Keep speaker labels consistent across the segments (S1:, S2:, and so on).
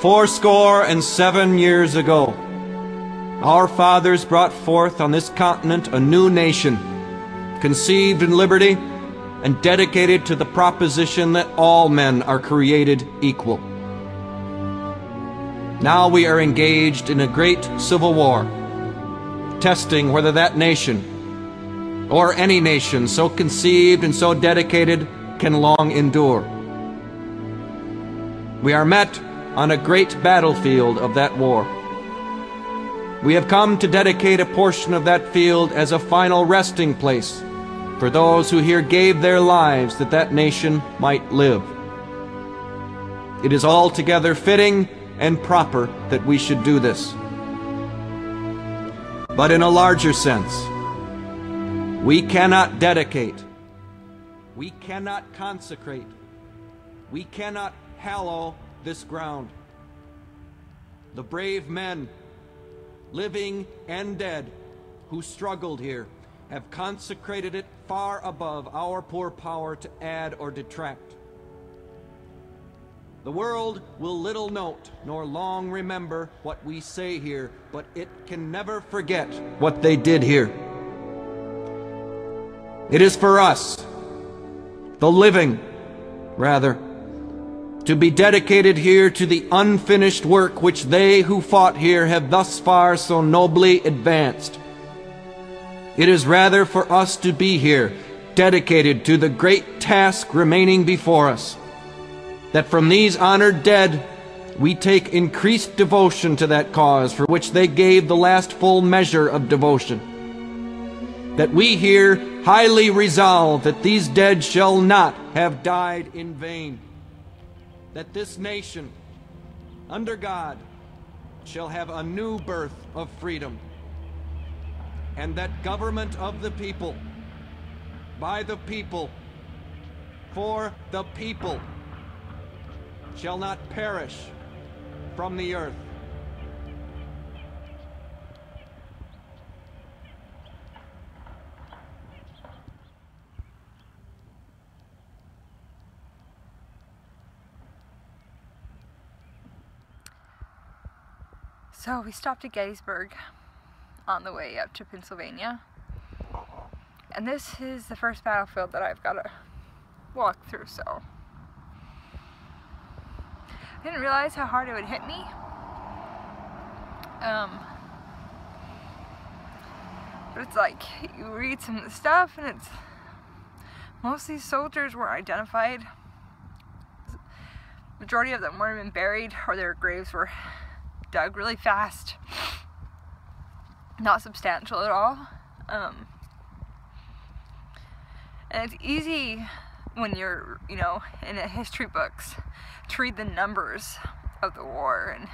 S1: 407 years ago, our fathers brought forth on this continent a new nation, conceived in liberty and dedicated to the proposition that all men are created equal. Now we are engaged in a great civil war, testing whether that nation, or any nation so conceived and so dedicated, can long endure. We are met on a great battlefield of that war. We have come to dedicate a portion of that field as a final resting place for those who here gave their lives that that nation might live. It is altogether fitting and proper that we should do this. But in a larger sense, we cannot dedicate, we cannot consecrate, we cannot hallow this ground. The brave men, living and dead, who struggled here, have consecrated it far above our poor power to add or detract. The world will little note nor long remember what we say here, but it can never forget what they did here. It is for us, the living, rather, to be dedicated here to the unfinished work which they who fought here have thus far so nobly advanced. It is rather for us to be here, dedicated to the great task remaining before us, that from these honored dead we take increased devotion to that cause for which they gave the last full measure of devotion. That we here highly resolve that these dead shall not have died in vain. That this nation, under God, shall have a new birth of freedom. And that government of the people, by the people, for the people, shall not perish from the earth.
S2: So we stopped at Gettysburg on the way up to Pennsylvania, and this is the first battlefield that I've got to walk through, so I didn't realize how hard it would hit me. But it's like, you read some of the stuff and it's, most of these soldiers were identified. Majority of them weren't even buried, or their graves were dug really fast. Not substantial at all. And it's easy when you're, you know, in the history books to read the numbers of the war and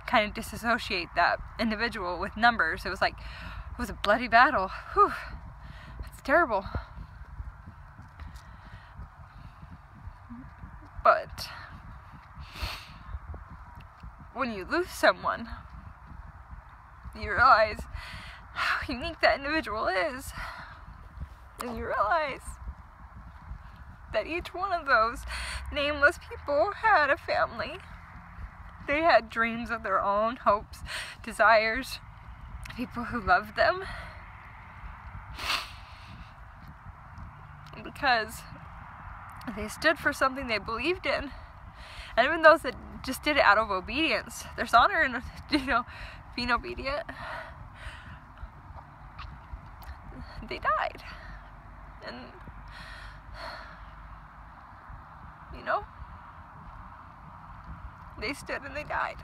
S2: kind of disassociate that individual with numbers. It was like, it was a bloody battle. Whew, it's terrible. But when you lose someone, you realize how unique that individual is. And you realize that each one of those nameless people had a family. They had dreams of their own, hopes, desires, people who loved them. Because they stood for something they believed in. And even those that just did it out of obedience, there's honor in, you know, being obedient. They died. And, you know, they stood and they died.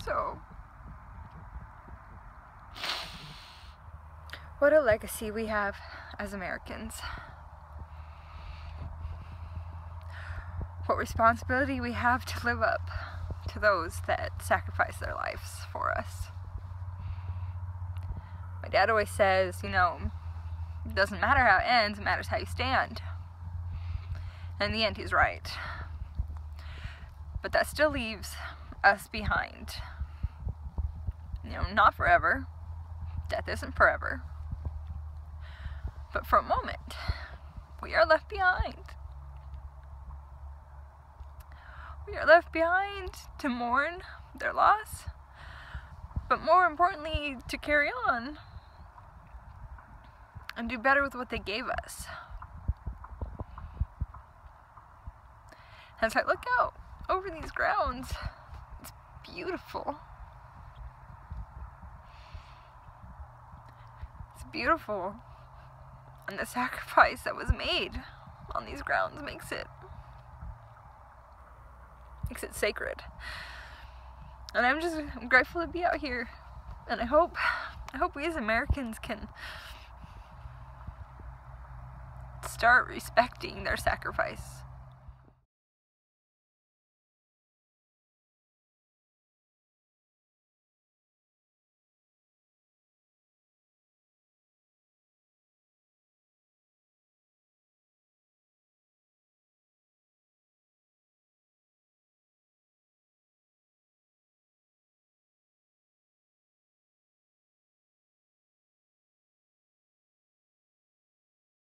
S2: So, what a legacy we have as Americans. What responsibility we have to live up to those that sacrifice their lives for us. My dad always says, you know, it doesn't matter how it ends, it matters how you stand. And in the end, he's right. But that still leaves us behind. You know, not forever. Death isn't forever. But for a moment, we are left behind. we are left behind to mourn their loss, but more importantly, to carry on and do better with what they gave us. As I look out over these grounds, it's beautiful. It's beautiful. And the sacrifice that was made on these grounds makes it sacred. And I'm grateful to be out here. And I hope we as Americans can start respecting their sacrifice.